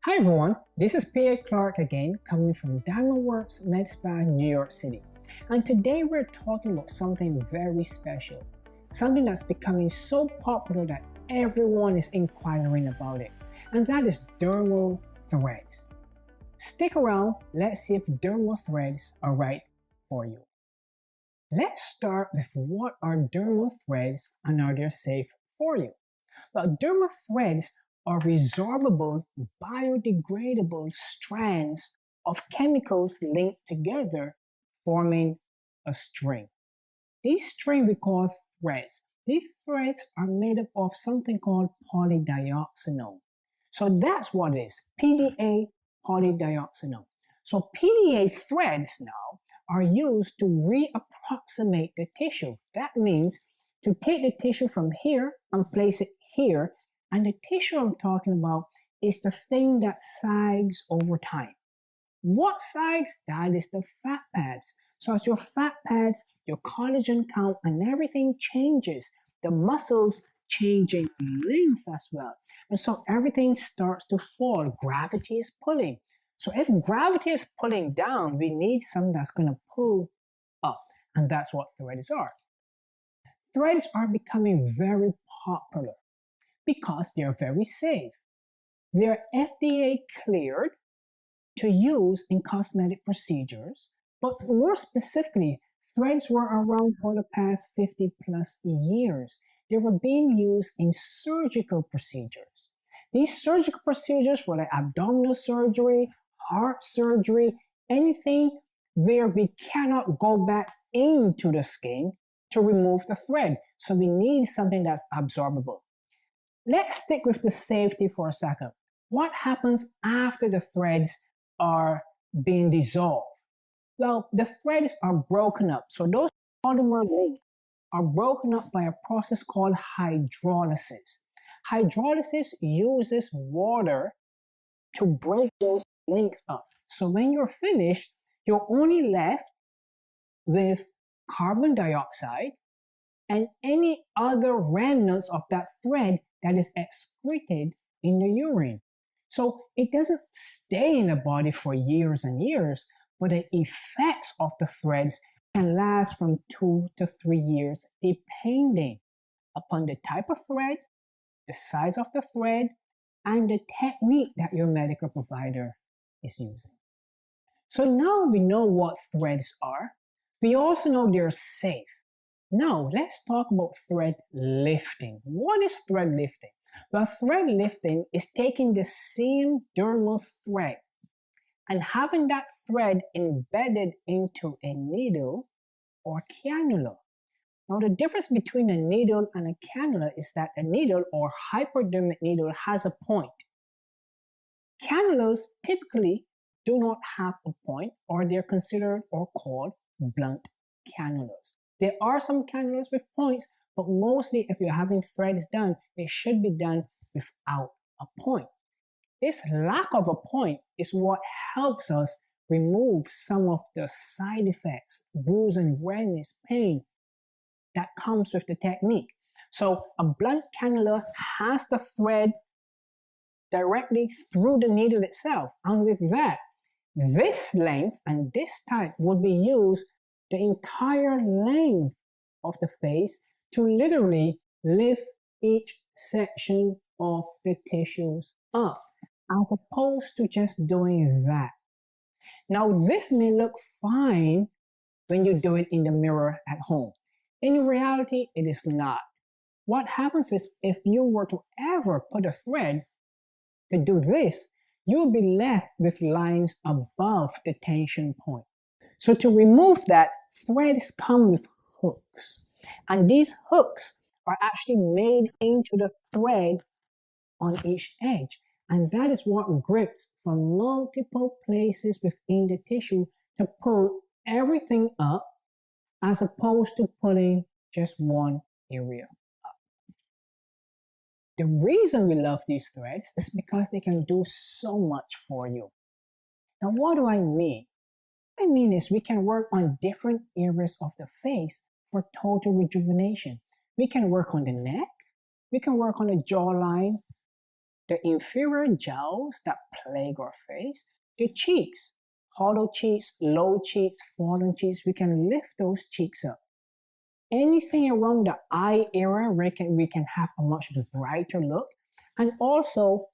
Hi everyone, this is PA Clarke again, coming from DymaWorks MedSpa, New York City. And today we're talking about something very special, something that's becoming so popular that everyone is inquiring about it, and that is dermal threads. Stick around, let's see if dermal threads are right for you. Let's start with what are dermal threads and are they safe for you? Well, dermal threads are resorbable, biodegradable strands of chemicals linked together, forming a string. These strings we call threads. These threads are made up of something called polydioxanone. So that's what it is, PDA polydioxanone. So PDA threads now are used to reapproximate the tissue. That means to take the tissue from here and place it here. And the tissue I'm talking about is the thing that sags over time. What sags? That is the fat pads. So as your fat pads, your collagen count, and everything changes, the muscles change in length as well. And so everything starts to fall. Gravity is pulling. So if gravity is pulling down, we need something that's going to pull up. And that's what threads are. Threads are becoming very popular because they're very safe. They're FDA cleared to use in cosmetic procedures, but more specifically, threads were around for the past 50 plus years. They were being used in surgical procedures. These surgical procedures were like abdominal surgery, heart surgery, anything where we cannot go back into the skin to remove the thread. So we need something that's absorbable. Let's stick with the safety for a second. What happens after the threads are being dissolved? Well, the threads are broken up. So those polymer links are broken up by a process called hydrolysis. Hydrolysis uses water to break those links up. So when you're finished, you're only left with carbon dioxide and any other remnants of that thread that is excreted in the urine. So it doesn't stay in the body for years and years, but the effects of the threads can last from 2 to 3 years, depending upon the type of thread, the size of the thread, and the technique that your medical provider is using. So now we know what threads are. We also know they're safe. Now, let's talk about thread lifting. What is thread lifting? Well, thread lifting is taking the same dermal thread and having that thread embedded into a needle or cannula. Now, the difference between a needle and a cannula is that a needle or hypodermic needle has a point. Cannulas typically do not have a point, or they're considered or called blunt cannulas. There are some cannulas with points, but mostly if you're having threads done, it should be done without a point. This lack of a point is what helps us remove some of the side effects, bruising, redness, pain that comes with the technique. So a blunt cannula has the thread directly through the needle itself, and with that, this length and this type would be used the entire length of the face to literally lift each section of the tissues up, as opposed to just doing that. Now, this may look fine when you do it in the mirror at home. In reality, it is not. What happens is if you were to ever put a thread to do this, you'll be left with lines above the tension point. So to remove that, threads come with hooks. And these hooks are actually made into the thread on each edge. And that is what grips from multiple places within the tissue to pull everything up, as opposed to pulling just one area up. The reason we love these threads is because they can do so much for you. Now, what do I mean? What I mean is we can work on different areas of the face for total rejuvenation. We can work on the neck, we can work on the jawline, the inferior jowls that plague our face, the cheeks, hollow cheeks, low cheeks, fallen cheeks, we can lift those cheeks up. Anything around the eye area, we can have a much brighter look, and also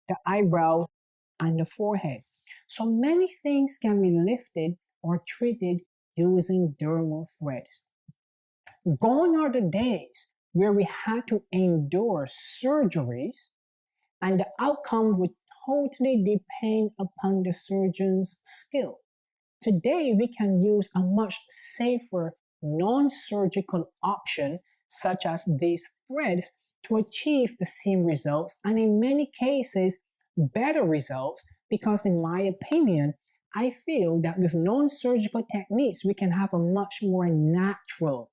the eyebrow and the forehead. So many things can be lifted or treated using dermal threads. Gone are the days where we had to endure surgeries and the outcome would totally depend upon the surgeon's skill. Today, we can use a much safer non-surgical option such as these threads to achieve the same results, and in many cases, better results, because in my opinion, I feel that with non-surgical techniques, we can have a much more natural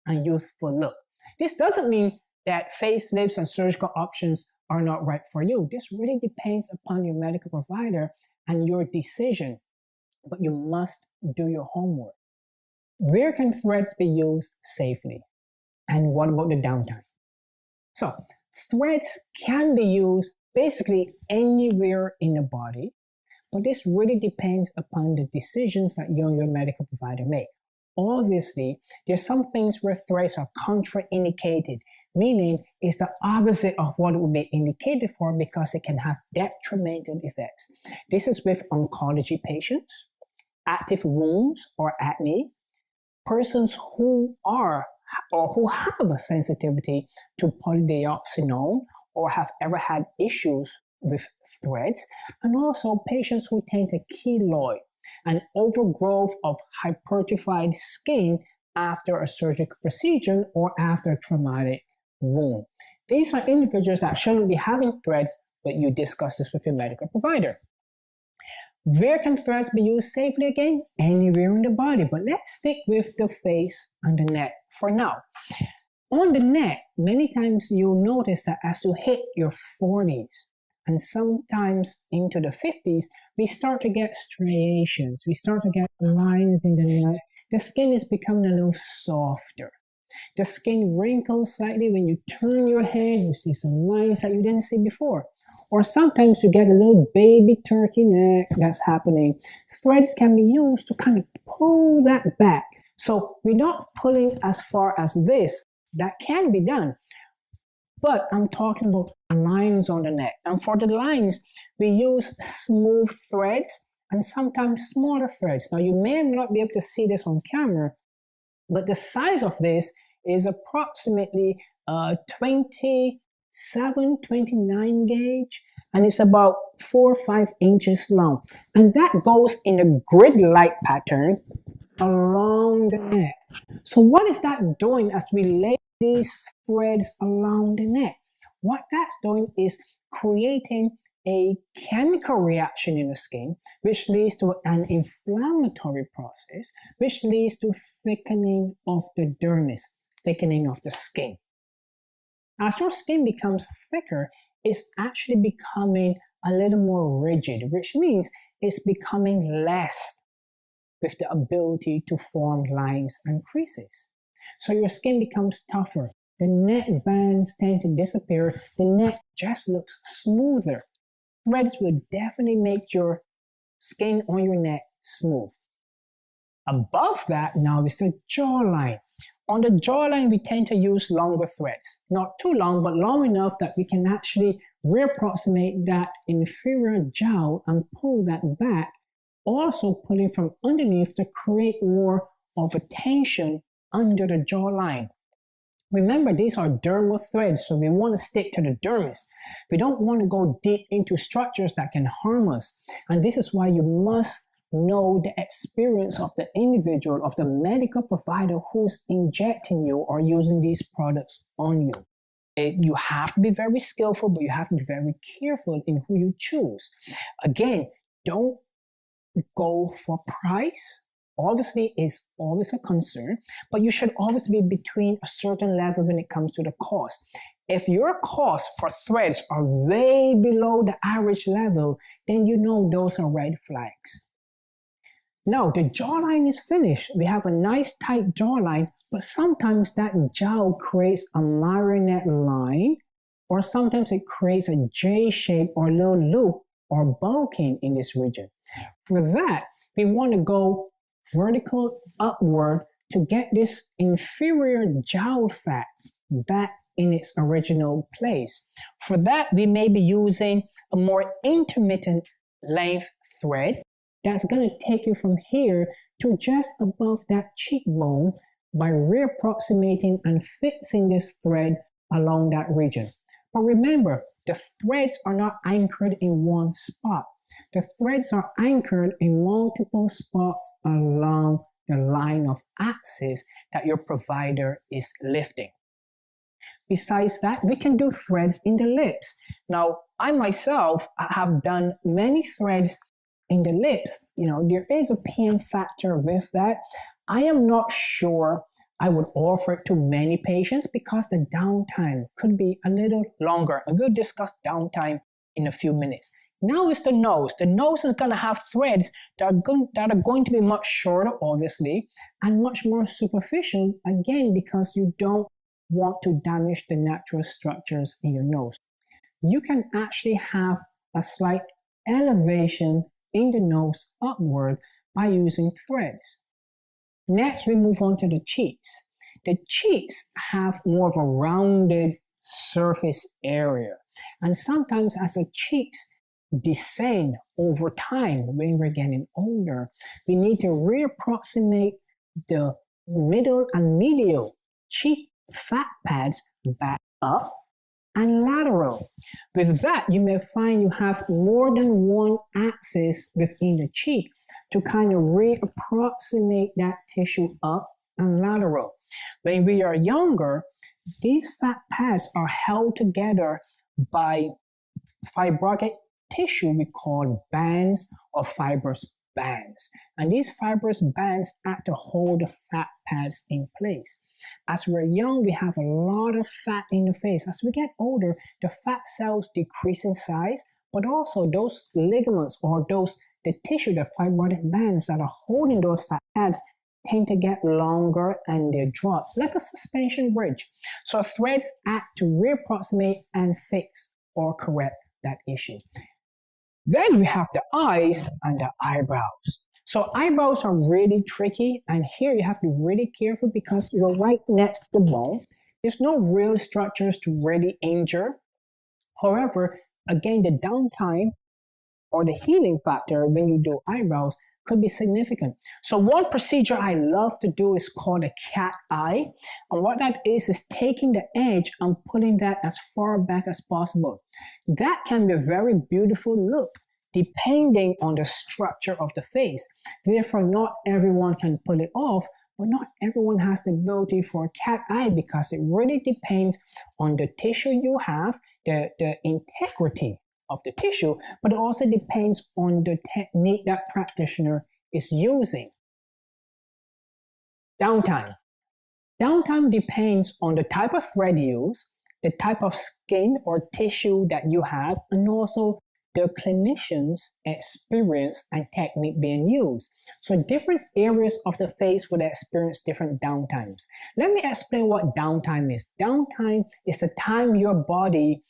and youthful look. This doesn't mean that facelifts and surgical options are not right for you. This really depends upon your medical provider and your decision, but you must do your homework. Where can threads be used safely? And what about the downtime? So, threads can be used basically anywhere in the body, but this really depends upon the decisions that you and your medical provider make. Obviously, there's some things where threads are contraindicated, meaning it's the opposite of what it would be indicated for because it can have detrimental effects. This is with oncology patients, active wounds or acne, persons who are or who have a sensitivity to polydioxanone or have ever had issues with threads, and also patients who tend to keloid, an overgrowth of hypertrophied skin after a surgical procedure or after a traumatic wound. These are individuals that shouldn't be having threads, but you discuss this with your medical provider. Where can threads be used safely again? Anywhere in the body, but let's stick with the face and the neck for now. On the neck, many times you'll notice that as you hit your 40s and sometimes into the 50s, we start to get striations. We start to get lines in the neck. The skin is becoming a little softer. The skin wrinkles slightly. When you turn your head, you see some lines that you didn't see before. Or sometimes you get a little baby turkey neck that's happening. Threads can be used to kind of pull that back. So we're not pulling as far as this. That can be done. But I'm talking about lines on the neck. And for the lines, we use smooth threads and sometimes smaller threads. Now, you may not be able to see this on camera, but the size of this is approximately 27, 29 gauge, and it's about 4 or 5 inches long. And that goes in a grid-like pattern along the neck. So what is that doing as we lay these threads along the neck? What that's doing is creating a chemical reaction in the skin, which leads to an inflammatory process, which leads to thickening of the dermis, thickening of the skin. As your skin becomes thicker, it's actually becoming a little more rigid, which means it's becoming less with the ability to form lines and creases. So your skin becomes tougher. The neck bands tend to disappear. The neck just looks smoother. Threads will definitely make your skin on your neck smooth. Above that now is the jawline. On the jawline, we tend to use longer threads. Not too long, but long enough that we can actually reapproximate that inferior jowl and pull that back, also pulling from underneath to create more of a tension under the jawline. Remember, these are dermal threads, so we want to stick to the dermis. We don't want to go deep into structures that can harm us. And this is why you must know the experience of the individual, of the medical provider who's injecting you or using these products on you. You have to be very skillful, but you have to be very careful in who you choose. Again, don't go for price. Obviously, it's always a concern, but you should always be between a certain level when it comes to the cost. If your costs for threads are way below the average level, then you know those are red flags. Now, the jawline is finished. We have a nice tight jawline, but sometimes that jowl creates a marionette line or sometimes it creates a J shape or little loop or bulking in this region. For that, we want to go vertical upward to get this inferior jowl fat back in its original place. For that, we may be using a more intermittent length thread that's going to take you from here to just above that cheekbone by reapproximating and fixing this thread along that region. But remember, the threads are not anchored in one spot. The threads are anchored in multiple spots along the line of axis that your provider is lifting. Besides that, we can do threads in the lips. Now, I myself have done many threads in the lips. There is a pain factor with that. I am not sure I would offer it to many patients because the downtime could be a little longer. And we'll discuss downtime in a few minutes. Now it's the nose. The nose is going to have threads that are going to be much shorter, obviously, and much more superficial, again, because you don't want to damage the natural structures in your nose. You can actually have a slight elevation in the nose upward by using threads. Next, we move on to the cheeks. The cheeks have more of a rounded surface area. And sometimes as the cheeks descend over time when we're getting older, we need to reapproximate the middle and medial cheek fat pads back up and lateral. With that, you may find you have more than one axis within the cheek to kind of reapproximate that tissue up and lateral. When we are younger, these fat pads are held together by fibrotic tissue we call bands or fibrous bands. And these fibrous bands act to hold the fat pads in place. As we're young, we have a lot of fat in the face. As we get older, the fat cells decrease in size, but also those ligaments or the tissue, the fibrotic bands that are holding those fat pads tend to get longer and they drop like a suspension bridge. So threads act to reapproximate and fix or correct that issue. Then we have the eyes and the eyebrows. So eyebrows are really tricky, and here you have to be really careful because you're right next to the bone. There's no real structures to really injure. However, again, the downtime or the healing factor when you do eyebrows could be significant. So one procedure I love to do is called a cat eye. And what that is taking the edge and pulling that as far back as possible. That can be a very beautiful look, depending on the structure of the face. Therefore, not everyone can pull it off, but not everyone has the ability for a cat eye because it really depends on the tissue you have, the integrity of the tissue, but it also depends on the technique that practitioner is using. Downtime. Downtime depends on the type of thread used, the type of skin or tissue that you have, and also the clinician's experience and technique being used. So different areas of the face will experience different downtimes. Let me explain what downtime is. Downtime is the time your body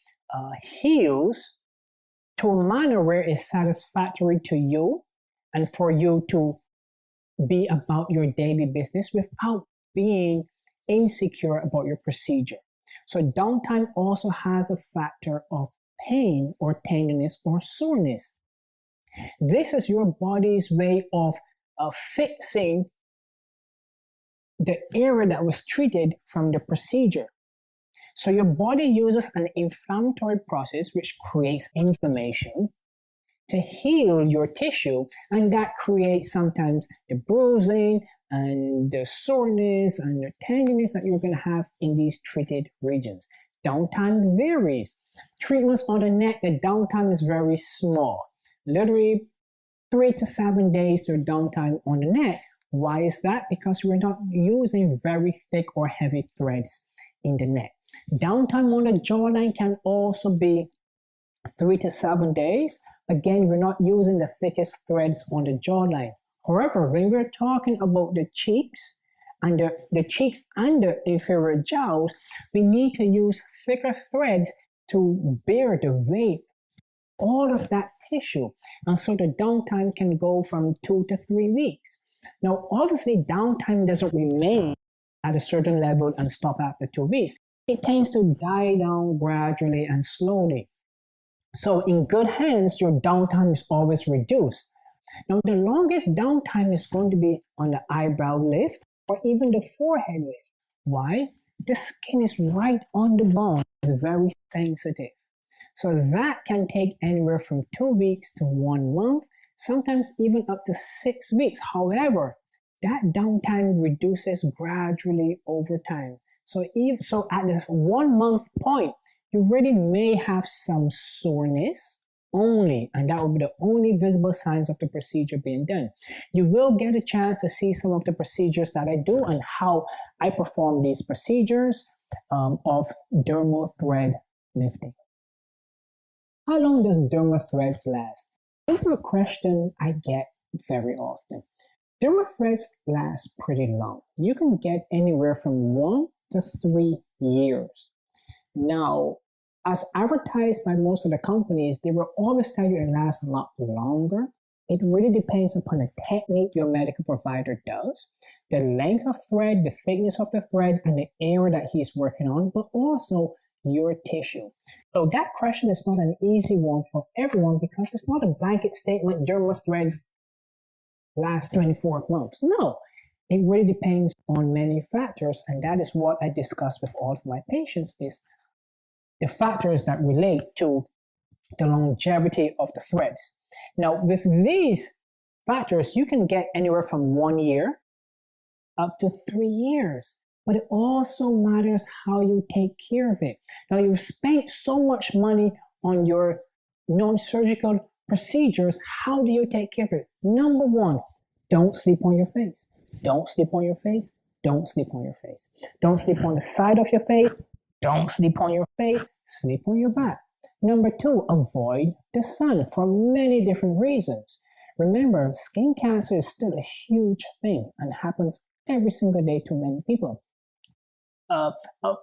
heals to a manner where it's satisfactory to you and for you to be about your daily business without being insecure about your procedure. So downtime also has a factor of pain or tenderness or soreness. This is your body's way of fixing the area that was treated from the procedure. So your body uses an inflammatory process which creates inflammation to heal your tissue, and that creates sometimes the bruising and the soreness and the tenderness that you're going to have in these treated regions. Downtime varies. Treatments on the neck, the downtime is very small. Literally 3 to 7 days to downtime on the neck. Why is that? Because we're not using very thick or heavy threads in the neck. Downtime on the jawline can also be 3 to 7 days. Again, we're not using the thickest threads on the jawline. However, when we're talking about the cheeks and the cheeks and the inferior jowls, we need to use thicker threads to bear the weight, all of that tissue. And so the downtime can go from 2 to 3 weeks. Now, obviously, downtime doesn't remain at a certain level and stop after 2 weeks. It tends to die down gradually and slowly. So in good hands, your downtime is always reduced. Now, the longest downtime is going to be on the eyebrow lift or even the forehead lift. Why? The skin is right on the bone. It's very sensitive. So that can take anywhere from 2 weeks to 1 month, sometimes even up to 6 weeks. However, that downtime reduces gradually over time. So at the 1 month point, you really may have some soreness only, and that will be the only visible signs of the procedure being done. You will get a chance to see some of the procedures that I do and how I perform these procedures of dermal thread lifting. How long does dermal threads last? This is a question I get very often. Dermal threads last pretty long. You can get anywhere from 1 to 3 years. Now, as advertised by most of the companies, they will always tell you it lasts a lot longer. It really depends upon the technique your medical provider does, the length of thread, the thickness of the thread, and the area that he's working on, but also your tissue. So that question is not an easy one for everyone because it's not a blanket statement, dermal threads last 24 months. No, it really depends on many factors, and that is what I discuss with all of my patients is the factors that relate to the longevity of the threads. Now, with these factors, you can get anywhere from 1 year up to 3 years, but it also matters how you take care of it. Now, you've spent so much money on your non-surgical procedures. How do you take care of it? Number one, don't sleep on your face. Don't sleep on your face. Don't sleep on your face. Don't sleep on the side of your face. Don't sleep on your face. Sleep on your back. Number two, avoid the sun for many different reasons. Remember, skin cancer is still a huge thing and happens every single day to many people.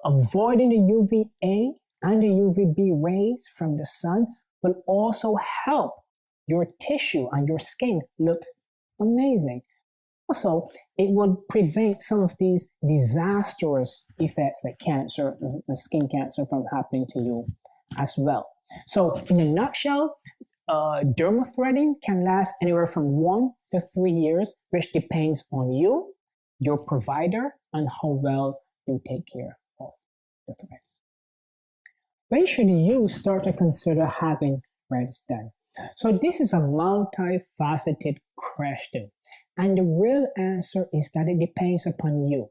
Avoiding the UVA and the UVB rays from the sun will also help your tissue and your skin look amazing. Also, it will prevent some of these disastrous effects like cancer, skin cancer from happening to you as well. So in a nutshell, dermal threading can last anywhere from 1 to 3 years, which depends on you, your provider, and how well you take care of the threads. When should you start to consider having threads done? So this is a multifaceted question, and the real answer is that it depends upon you.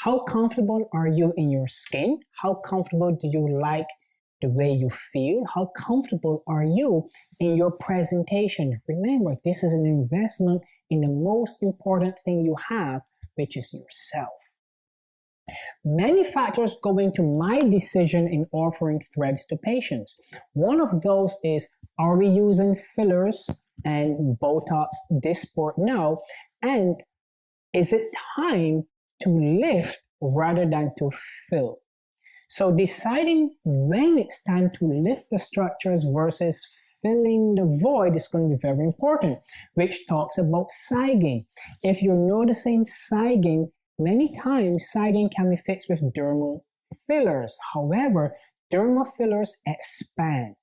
How comfortable are you in your skin? How comfortable do you like the way you feel? How comfortable are you in your presentation? Remember, this is an investment in the most important thing you have, which is yourself. Many factors go into my decision in offering threads to patients. One of those is, are we using fillers and Botox Dysport now? And is it time to lift rather than to fill? So deciding when it's time to lift the structures versus filling the void is going to be very important, which talks about sagging. If you're noticing sagging, many times sagging can be fixed with dermal fillers. However, dermal fillers expand.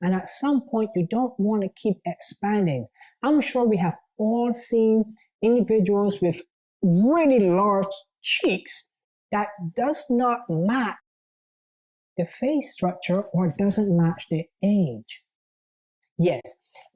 And at some point, you don't want to keep expanding. I'm sure we have all seen individuals with really large cheeks that does not match the face structure or doesn't match the age. Yes,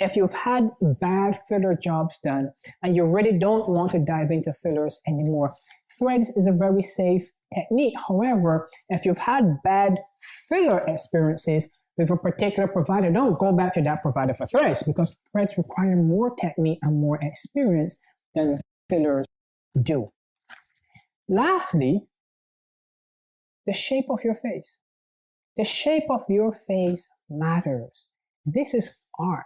if you've had bad filler jobs done and you really don't want to dive into fillers anymore, threads is a very safe technique. However, if you've had bad filler experiences with a particular provider, don't go back to that provider for threads because threads require more technique and more experience than fillers do. Lastly, the shape of your face. The shape of your face matters. This is art.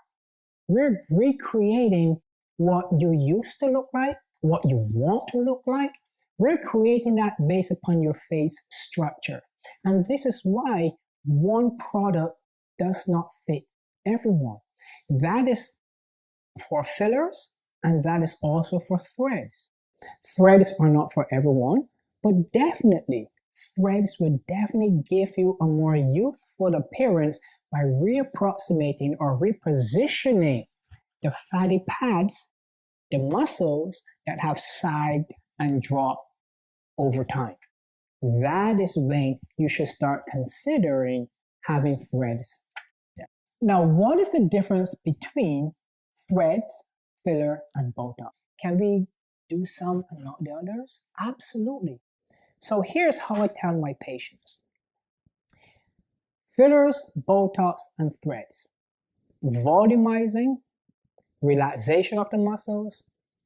We're recreating what you used to look like, what you want to look like. We're creating that based upon your face structure. And this is why one product does not fit everyone. That is for fillers, and that is also for threads. Threads are not for everyone, but definitely threads will definitely give you a more youthful appearance by reapproximating or repositioning the fatty pads, the muscles that have sagged and dropped over time. That is when you should start considering having threads. Now, what is the difference between threads, filler, and Botox? Can we do some and not the others? Absolutely. So here's how I tell my patients. Fillers, Botox, and threads. Volumizing, relaxation of the muscles,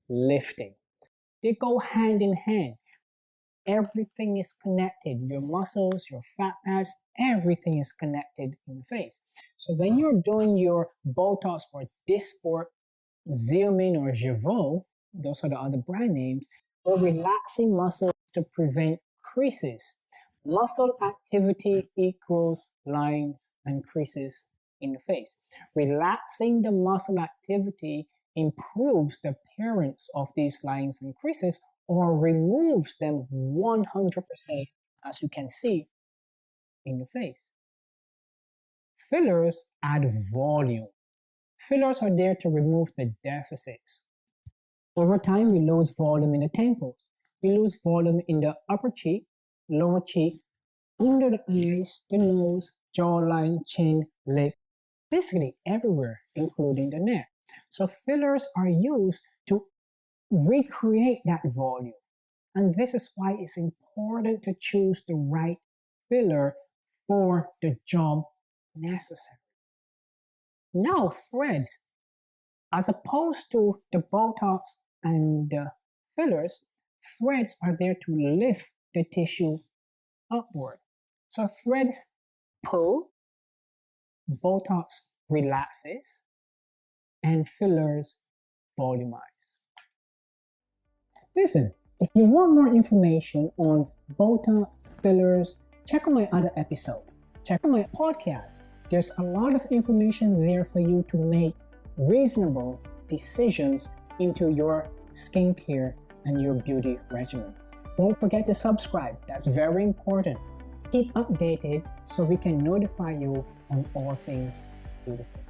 lifting. They go hand in hand. Everything is connected. Your muscles, your fat pads, everything is connected in the face. So when you're doing your Botox or Dysport, Xeomin or Jeuveau, those are the other brand names, or relaxing muscles to prevent creases. Muscle activity equals lines and creases in the face. Relaxing the muscle activity improves the appearance of these lines and creases or removes them 100%, as you can see in the face. Fillers add volume. Fillers are there to remove the deficits. Over time, we lose volume in the temples. We lose volume in the upper cheek, lower cheek, under the eyes, the nose, jawline, chin, lip, basically everywhere, including the neck. So fillers are used to recreate that volume. And this is why it's important to choose the right filler for the job necessary. Now, threads, as opposed to the Botox and the fillers, threads are there to lift the tissue upward. So threads pull, Botox relaxes, and fillers volumize. Listen, if you want more information on Botox, fillers, check out my other episodes. Check out my podcast. There's a lot of information there for you to make reasonable decisions into your skincare and your beauty regimen. Don't forget to subscribe. That's very important. Keep updated so we can notify you on all things beautiful.